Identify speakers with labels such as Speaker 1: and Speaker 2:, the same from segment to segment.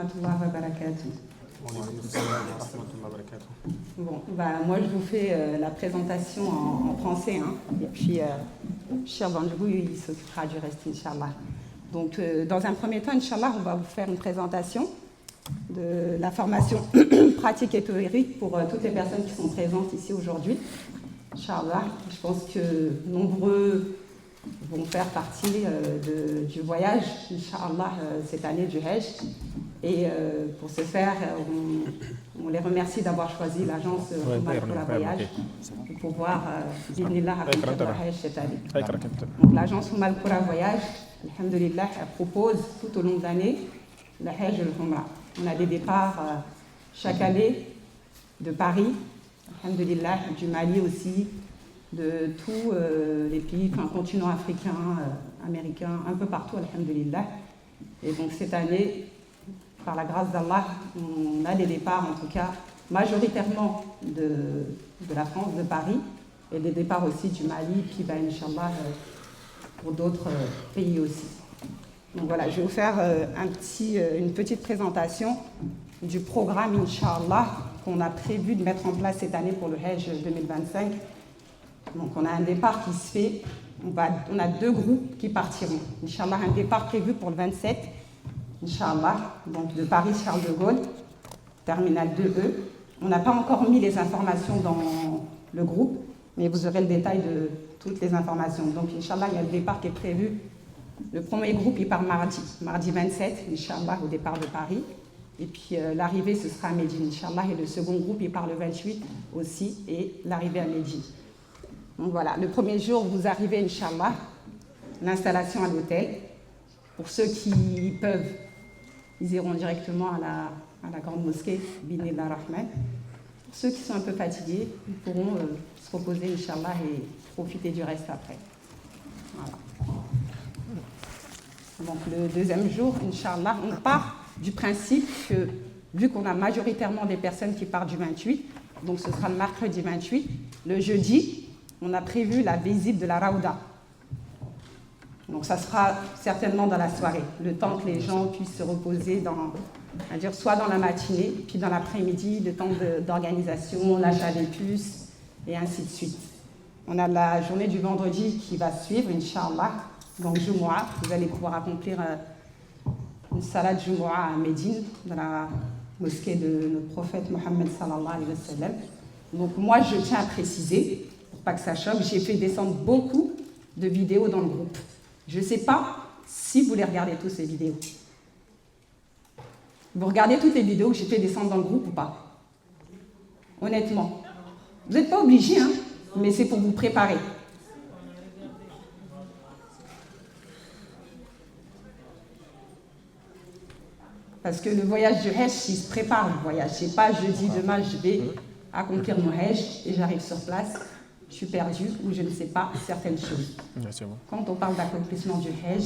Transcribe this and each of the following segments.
Speaker 1: rahmatullahi wa barakatuh. Bon, moi je vous fais la présentation en français, hein, et puis Cheikh Bandjougou il s'occupera du reste, Inch'Allah. Donc dans un premier temps, Inch'Allah, on va vous faire une présentation de la formation pratique et théorique pour toutes les personnes qui sont présentes ici aujourd'hui. Inch'Allah, je pense que nombreux vont faire partie du voyage, Inch'Allah, cette année du Hajj. Et pour ce faire, on les remercie d'avoir choisi l'agence Mal pour la voyage pour pouvoir accomplir le Hajj cette année. Donc l'agence Mal pour la voyage, alhamdulillah, elle propose tout au long de l'année le Hajj et le Umrah. On a des départs chaque année de Paris, alhamdulillah, du Mali aussi, de tous les pays, enfin, continent africain, américain, un peu partout, alhamdulillah. Et donc cette année, par la grâce d'Allah, on a des départs, en tout cas, majoritairement de la France, de Paris, et des départs aussi du Mali, puis Inch'Allah, pour d'autres pays aussi. Donc voilà, je vais vous faire une petite présentation du programme, Inch'Allah, qu'on a prévu de mettre en place cette année pour le Hajj 2025. Donc on a un départ qui se fait, on a 2 groupes qui partiront. Inch'Allah, un départ prévu pour le 27, Inch'Allah, donc de Paris-Charles de Gaulle, terminal 2E. On n'a pas encore mis les informations dans le groupe, mais vous aurez le détail de toutes les informations. Donc Inch'Allah, il y a le départ qui est prévu. Le premier groupe, il part mardi 27, Inch'Allah, au départ de Paris. Et puis l'arrivée, ce sera à Médine, Inch'Allah. Et le second groupe, il part le 28 aussi, et l'arrivée à Médine. Donc voilà, le premier jour, vous arrivez, Inch'Allah, l'installation à l'hôtel. Pour ceux qui peuvent, ils iront directement à la grande mosquée, Binillah Rahman. Pour ceux qui sont un peu fatigués, ils pourront se reposer, Inch'Allah, et profiter du reste après. Voilà. Donc le deuxième jour, Inch'Allah, on part du principe que, vu qu'on a majoritairement des personnes qui partent du 28, donc ce sera le mercredi 28, le jeudi, on a prévu la visite de la Raouda. Donc ça sera certainement dans la soirée, le temps que les gens puissent se reposer soit dans la matinée, puis dans l'après-midi, le temps d'organisation, l'achat des puces, et ainsi de suite. On a la journée du vendredi qui va suivre, Inch'Allah, donc Jumu'ah, vous allez pouvoir accomplir une salade Jumu'ah à Médine, dans la mosquée de notre prophète Mohammed sallallahu alayhi wa sallam. Donc moi, je tiens à préciser, pour pas que ça choque, j'ai fait descendre beaucoup de vidéos dans le groupe. Je ne sais pas si vous les regardez tous ces vidéos. Vous regardez toutes les vidéos que j'ai fait descendre dans le groupe ou pas? Honnêtement. Vous n'êtes pas obligés, hein, mais c'est pour vous préparer. Parce que le voyage du Hajj, il se prépare le voyage. Je ne sais pas, jeudi, demain, je vais accomplir mon Hajj et j'arrive sur place. Je suis perdue ou je ne sais pas certaines choses. Quand on parle d'accomplissement du Hajj,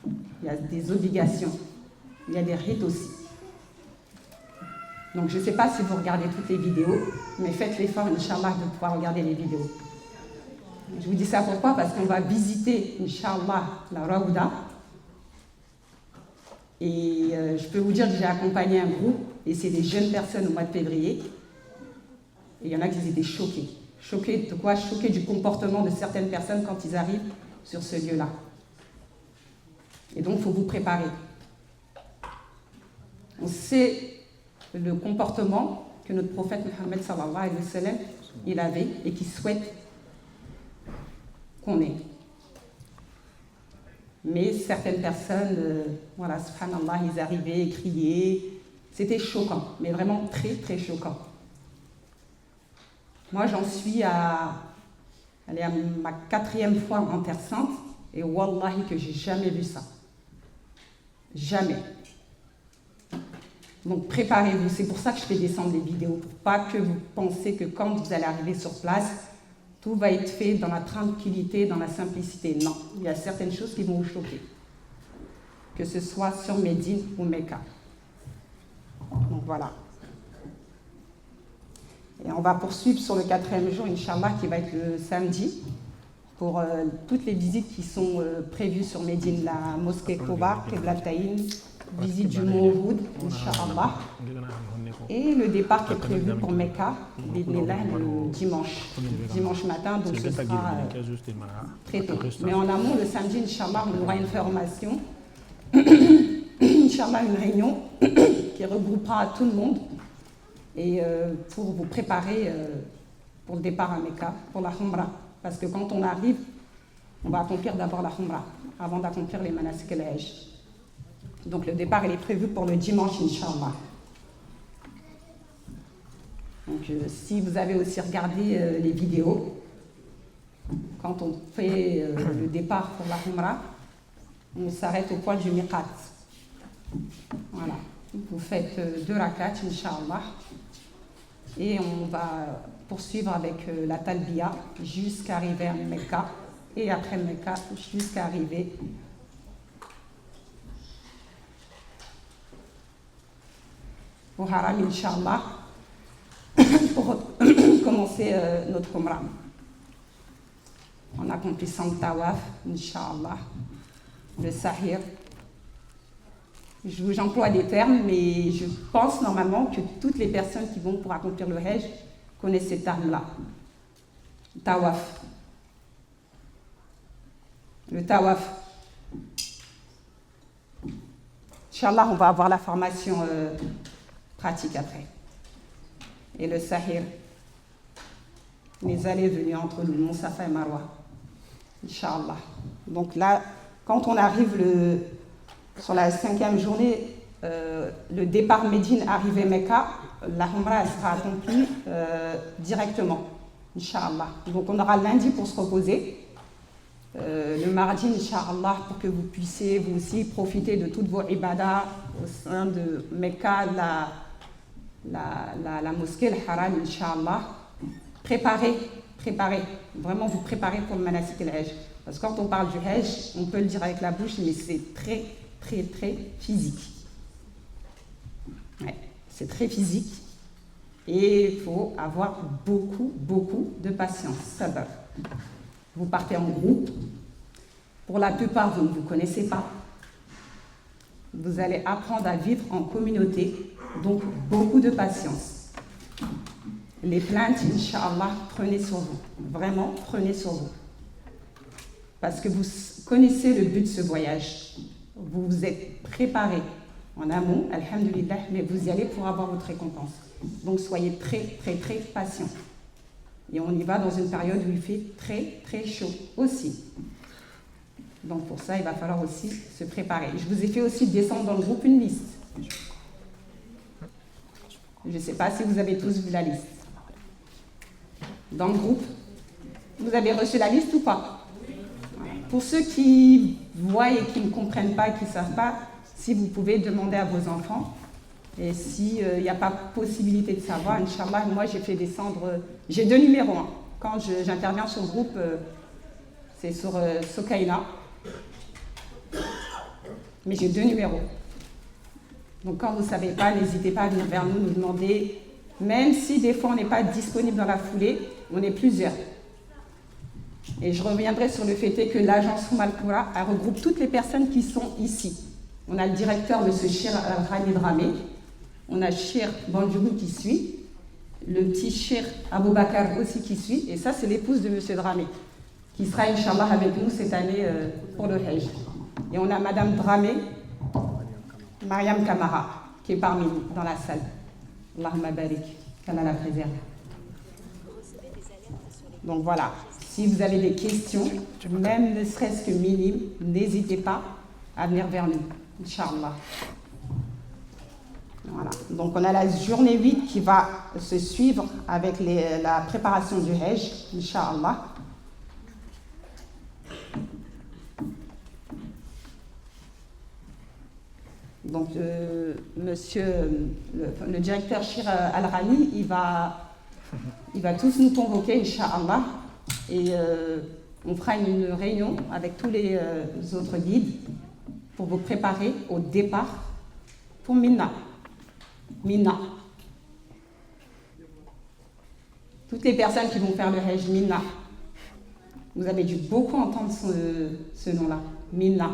Speaker 1: il y a des obligations, il y a des rites aussi. Donc je ne sais pas si vous regardez toutes les vidéos, mais faites l'effort, Inch'Allah, de pouvoir regarder les vidéos. Je vous dis ça pourquoi? Parce qu'on va visiter, Inch'Allah, la Raouda. Et je peux vous dire que j'ai accompagné un groupe, et c'est des jeunes personnes au mois de février. Et il y en a qui étaient choqués. Choqués de quoi? Choqués du comportement de certaines personnes quand ils arrivent sur ce lieu-là. Et donc, il faut vous préparer. On sait le comportement que notre prophète Mohammed sallallahu alayhi wa sallam, il avait et qu'il souhaite qu'on ait. Mais certaines personnes, voilà, subhanallah, ils arrivaient, ils criaient. C'était choquant, mais vraiment très, très choquant. Moi, j'en suis à ma 4e fois en Terre Sainte, et wallahi que j'ai jamais vu ça. Jamais. Donc préparez-vous, c'est pour ça que je fais descendre les vidéos, pour pas que vous pensiez que quand vous allez arriver sur place, tout va être fait dans la tranquillité, dans la simplicité. Non, il y a certaines choses qui vont vous choquer. Que ce soit sur Médine ou Mecca. Donc voilà. Et on va poursuivre sur le 4e jour, Inch'Allah, qui va être le samedi, pour toutes les visites qui sont prévues sur Médine, la mosquée Koba, Qibla Taïn, visite du Mont Uhud, Inch'Allah. Et le départ qui est prévu pour Mecca, le dimanche matin, donc ce sera très tôt. Mais en amont, le samedi, Inch'Allah, on aura une formation, Inch'Allah, une réunion qui regroupera tout le monde et pour vous préparer pour le départ à Mecca, pour la Umrah. Parce que quand on arrive, on va accomplir d'abord la Umrah avant d'accomplir les manasik al-Hajj. Donc le départ il est prévu pour le dimanche, Inch'Allah. Donc si vous avez aussi regardé les vidéos, quand on fait le départ pour la Umrah, on s'arrête au point du miqat. Voilà. Vous faites 2 rakats, Inch'Allah. Et on va poursuivre avec la talbiya jusqu'à arriver à Mecca. Et après Mecca, jusqu'à arriver au Haram, Inch'Allah, pour commencer notre Umrah. En accomplissant le Tawaf, Inch'Allah, le Sahir. J'emploie des termes, mais je pense normalement que toutes les personnes qui vont pour accomplir le Hajj connaissent ces termes-là. Tawaf. Le Tawaf. Inch'Allah, on va avoir la formation pratique après. Et le Sahir. Les allées et venues entre le Mont Safa et Marwa. Inch'Allah. Donc là, quand on arrive sur la 5e journée, le départ Médine, arrivée Mecca, la Umrah sera accomplie directement, Inch'Allah. Donc on aura lundi pour se reposer. Le mardi, Inch'Allah, pour que vous puissiez vous aussi profiter de toutes vos ibadah au sein de Mecca, la mosquée, le Haram, Inch'Allah. Préparez, vraiment vous préparez pour le manasik al-Hajj. Parce que quand on parle du Hajj, on peut le dire avec la bouche, mais c'est très physique. Ouais, c'est très physique. Et il faut avoir beaucoup de patience. Ça va. Vous partez en groupe. Pour la plupart, vous ne vous connaissez pas. Vous allez apprendre à vivre en communauté. Donc, beaucoup de patience. Les plaintes, Inch'Allah, prenez sur vous. Vraiment, prenez sur vous. Parce que vous connaissez le but de ce voyage. Vous vous êtes préparé en amont, alhamdulillah, mais vous y allez pour avoir votre récompense. Donc, soyez très patient. Et on y va dans une période où il fait très chaud aussi. Donc pour ça, il va falloir aussi se préparer. Je vous ai fait aussi descendre dans le groupe une liste. Je ne sais pas si vous avez tous vu la liste. Dans le groupe, vous avez reçu la liste ou pas? Pour ceux qui voient et qui ne comprennent pas, qui ne savent pas, si vous pouvez demander à vos enfants. Et s'il n'y a pas possibilité de savoir, Inch'Allah, moi j'ai fait descendre, j'ai 2 numéros. Hein. Quand j'interviens sur le groupe, c'est sur Sokaina. Mais j'ai 2 numéros. Donc quand vous ne savez pas, n'hésitez pas à venir vers nous demander. Même si des fois on n'est pas disponible dans la foulée, on est plusieurs. Et je reviendrai sur le fait que l'agence Al-Koura regroupe toutes les personnes qui sont ici. On a le directeur, M. Chir Al-Rani Dramé. On a Chir Bandjougou qui suit, le petit Chir Aboubakar aussi qui suit, et ça c'est l'épouse de M. Dramé, qui sera Inch'Allah avec nous cette année pour le Hajj. Et on a Madame Dramé, Mariam Kamara, qui est parmi nous dans la salle. Allahumma barik, qu'Allah la préserve. Donc voilà, si vous avez des questions, même ne serait-ce que minimes, n'hésitez pas à venir vers nous, Inch'Allah. Voilà. Donc on a la journée 8 qui va se suivre avec la préparation du Hajj, Inch'Allah. Donc monsieur, le directeur Chir Al-Rani, il va tous nous convoquer, Inch'Allah, et on fera une réunion avec tous les autres guides pour vous préparer au départ pour Mina. Toutes les personnes qui vont faire le Hajj, Mina. Vous avez dû beaucoup entendre ce nom-là, Mina.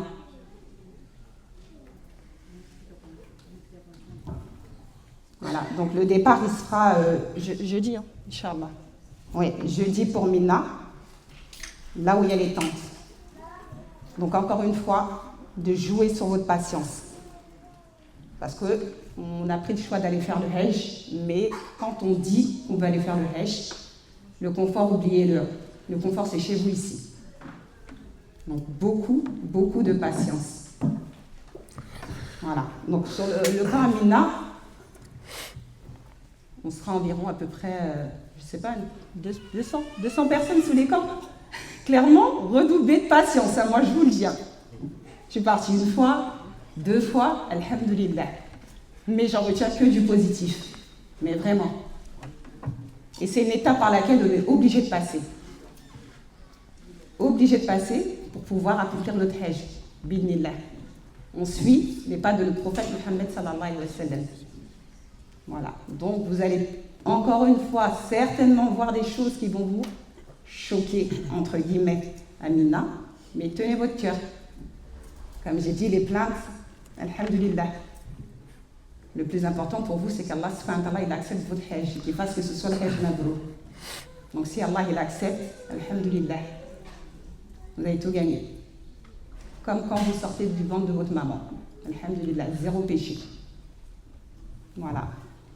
Speaker 1: Voilà, donc le départ, il se fera jeudi, hein, Inch'Allah. Oui, jeudi pour Mina, là où il y a les tentes. Donc encore une fois, de jouer sur votre patience. Parce qu'on a pris le choix d'aller faire le Hajj, mais quand on dit qu'on va aller faire le Hajj, le confort, oubliez-le. Le confort, c'est chez vous ici. Donc beaucoup de patience. Voilà. Donc sur le camp à Mina, on sera environ à peu près, je ne sais pas, 200 personnes sous les camps. Clairement, redoublez de patience, hein, moi je vous le dis. Je suis partie une fois, 2 fois, alhamdoulilah. Mais j'en retiens que du positif. Mais vraiment. Et c'est une étape par laquelle on est obligé de passer. Obligé de passer pour pouvoir accomplir notre Hajj. Bidnillah. On suit les pas de notre prophète Mohammed sallallahu alayhi wa sallam. Voilà. Donc vous allez encore une fois certainement voir des choses qui vont vous choquer, entre guillemets, à Mina. Mais tenez votre cœur. Comme j'ai dit, les plaintes, alhamdulillah. Le plus important pour vous, c'est qu'Allah subhanahu wa ta'ala, il accepte votre Hajj, qu'il fasse que ce soit le Hajj Mabrour. Donc si Allah il accepte, alhamdulillah, vous avez tout gagné. Comme quand vous sortez du ventre de votre maman. Alhamdulillah, 0 péché. Voilà.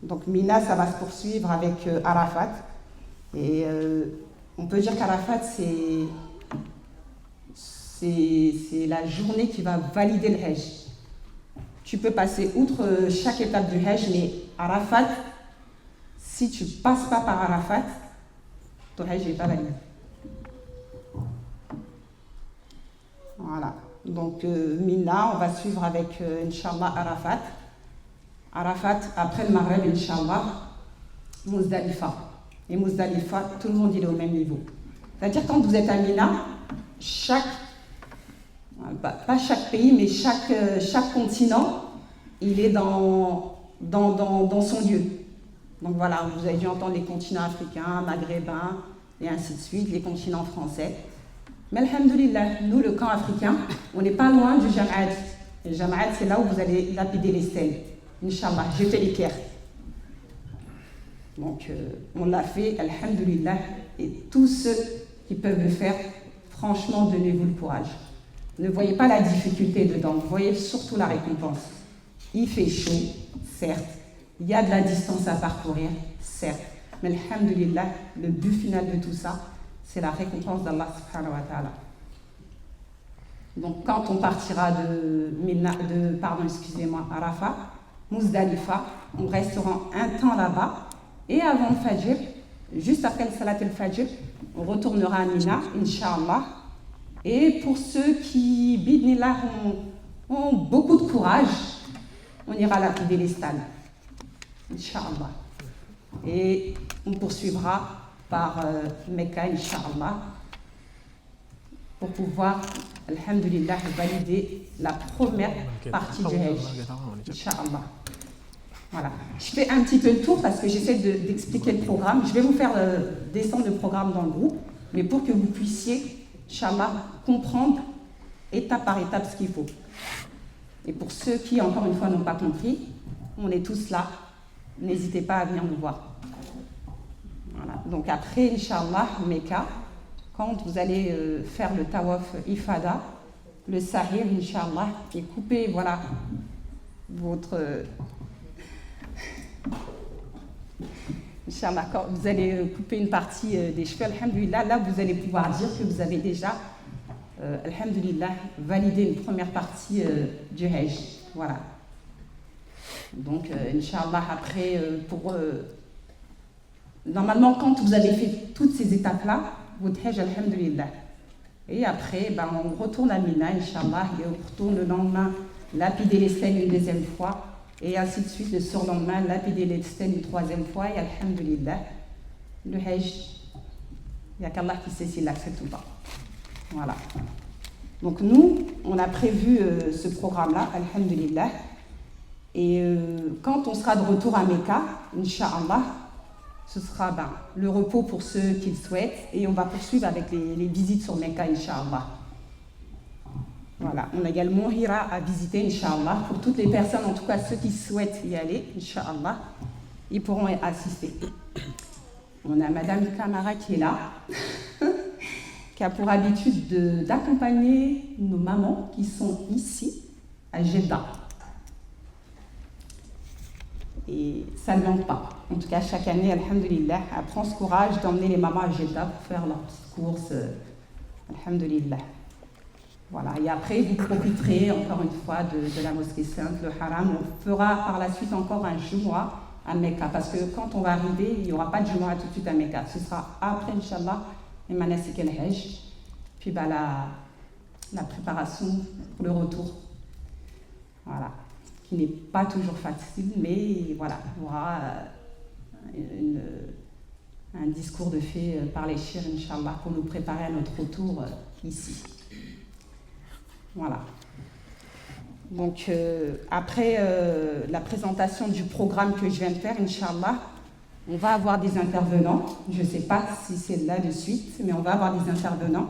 Speaker 1: Donc Mina, ça va se poursuivre avec Arafat. Et on peut dire qu'Arafat, c'est la journée qui va valider le Hajj. Tu peux passer outre chaque étape du Hajj, mais Arafat, si tu ne passes pas par Arafat, ton Hajj n'est pas validé. Voilà. Donc Mina, on va suivre avec Inch'Allah Arafat. Arafat, après le Maghreb, Inch'Allah, Muzdalifa. Et Muzdalifa, tout le monde il est au même niveau. C'est-à-dire quand vous êtes à Mina, pas chaque pays, mais chaque continent, il est dans son lieu. Donc voilà, vous avez dû entendre les continents africains, maghrébins, et ainsi de suite, les continents français. Mais alhamdoulilah, nous, le camp africain, on n'est pas loin du Jam'ad. Le Jam'ad, c'est là où vous allez lapider les stèles. Inch'Allah, jeter les pierres. Donc, on l'a fait, alhamdoulilah, et tous ceux qui peuvent le faire, franchement, donnez-vous le courage. Ne voyez pas la difficulté dedans, voyez surtout la récompense. Il fait chaud, certes, il y a de la distance à parcourir, certes, mais alhamdoulilah, le but final de tout ça, c'est la récompense d'Allah subhanahu wa ta'ala. Donc, quand on partira Arafat, Muzdalifa, on restera un temps là-bas, et avant le Fajr, juste après le Salat al-Fajr, on retournera à Mina, Inch'Allah. Et pour ceux qui, bidnillah, ont beaucoup de courage, on ira lapider les stades, Inch'Allah. Et on poursuivra par Mecca, Inch'Allah, pour pouvoir, alhamdulillah, valider la première partie du Hajj, Inch'Allah. Voilà. Je fais un petit peu le tour parce que j'essaie d'expliquer le programme. Je vais vous faire descendre le programme dans le groupe, mais pour que vous puissiez, Inch'Allah, comprendre étape par étape ce qu'il faut. Et pour ceux qui, encore une fois, n'ont pas compris, on est tous là. N'hésitez pas à venir nous voir. Voilà. Donc après, Inch'Allah, Mecca, quand vous allez faire le tawaf ifada, le sahir, Inch'Allah, et couper, voilà, votre... Inch'Allah, quand vous allez couper une partie des cheveux, alhamdulillah, là vous allez pouvoir dire que vous avez déjà, alhamdulillah, validé une première partie du Hajj. Voilà. Donc, Inch'Allah, après, normalement, quand vous avez fait toutes ces étapes-là, votre Hajj, alhamdulillah. Et après, on retourne à Mina, Inch'Allah, et on retourne le lendemain, lapider les stèles une deuxième fois. Et ainsi de suite, le surlendemain, lapider les stèles une troisième fois, et alhamdulillah, le Hajj, il n'y a qu'Allah qui sait s'il l'accepte ou pas. Voilà. Donc nous, on a prévu ce programme-là, alhamdulillah, et quand on sera de retour à Mecca, Inch'Allah, ce sera le repos pour ceux qui le souhaitent, et on va poursuivre avec les visites sur Mecca, Inch'Allah. Voilà, on a également Hira à visiter, Inch'Allah, pour toutes les personnes, en tout cas ceux qui souhaitent y aller, Inch'Allah. ils pourront assister. On a Madame Camara qui est là, qui a pour habitude d'accompagner nos mamans qui sont ici, à Jeddah. Et ça ne manque pas. En tout cas, chaque année, alhamdoulilah, elle prend ce courage d'emmener les mamans à Jeddah pour faire leurs petites courses. Alhamdoulilah. Voilà. Et après, vous profiterez encore une fois de la mosquée sainte, le haram. On fera par la suite encore un Jumu'ah à Mecca. Parce que quand on va arriver, il n'y aura pas de Jumu'ah tout de suite à Mecca. Ce sera après, Inch'Allah, les manasik el-Hajj. Puis la préparation pour le retour. Voilà. Qui n'est pas toujours facile, mais voilà, il y aura un discours de fait par les chers, Inch'Allah, pour nous préparer à notre retour ici. Voilà. Donc, après la présentation du programme que je viens de faire, Inch'Allah, on va avoir des intervenants. Je ne sais pas si c'est là de suite, mais on va avoir des intervenants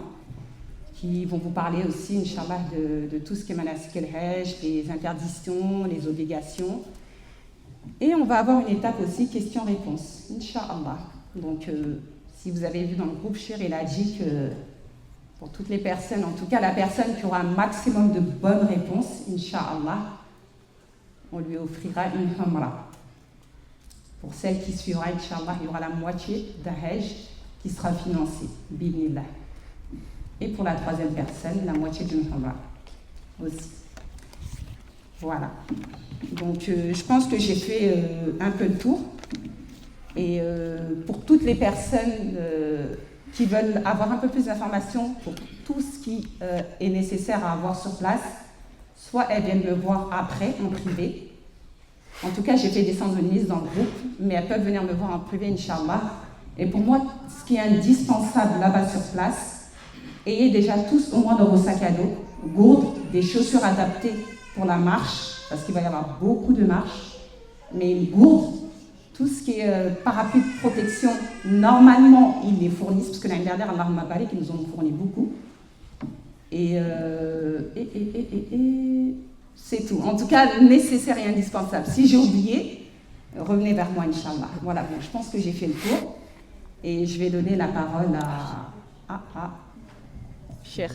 Speaker 1: qui vont vous parler aussi, Inch'Allah, de tout ce qui est manasik el-Hajj, les interdictions, les obligations. Et on va avoir une étape aussi, questions-réponses, Inch'Allah. Donc, si vous avez vu dans le groupe, Chir, il a dit que pour toutes les personnes, en tout cas la personne qui aura un maximum de bonnes réponses, Inch'Allah, on lui offrira une Umrah. Pour celle qui suivra, Inch'Allah, il y aura la moitié d'un Hajj qui sera financé, B'idhnillah. Et pour la troisième personne, la moitié d'une Umrah aussi. Voilà. Donc, je pense que j'ai fait un peu le tour. Et pour toutes les personnes qui veulent avoir un peu plus d'informations pour tout ce qui est nécessaire à avoir sur place, soit elles viennent me voir après, en privé. En tout cas, j'ai fait descendre une liste dans le groupe, mais elles peuvent venir me voir en privé, Inch'Allah. Et pour moi, ce qui est indispensable là-bas sur place, ayez déjà tous au moins dans vos sacs à dos, gourdes, des chaussures adaptées pour la marche, parce qu'il va y avoir beaucoup de marches, mais une gourde, tout ce qui est parapluie de protection, normalement, ils les fournissent, parce que l'année dernière, Allahumma barik, ils nous ont fourni beaucoup. Et c'est tout. En tout cas, nécessaire et indispensable. Si j'ai oublié, revenez vers moi, Inch'Allah. Voilà, bon, je pense que j'ai fait le tour. Et je vais donner la parole à Cher.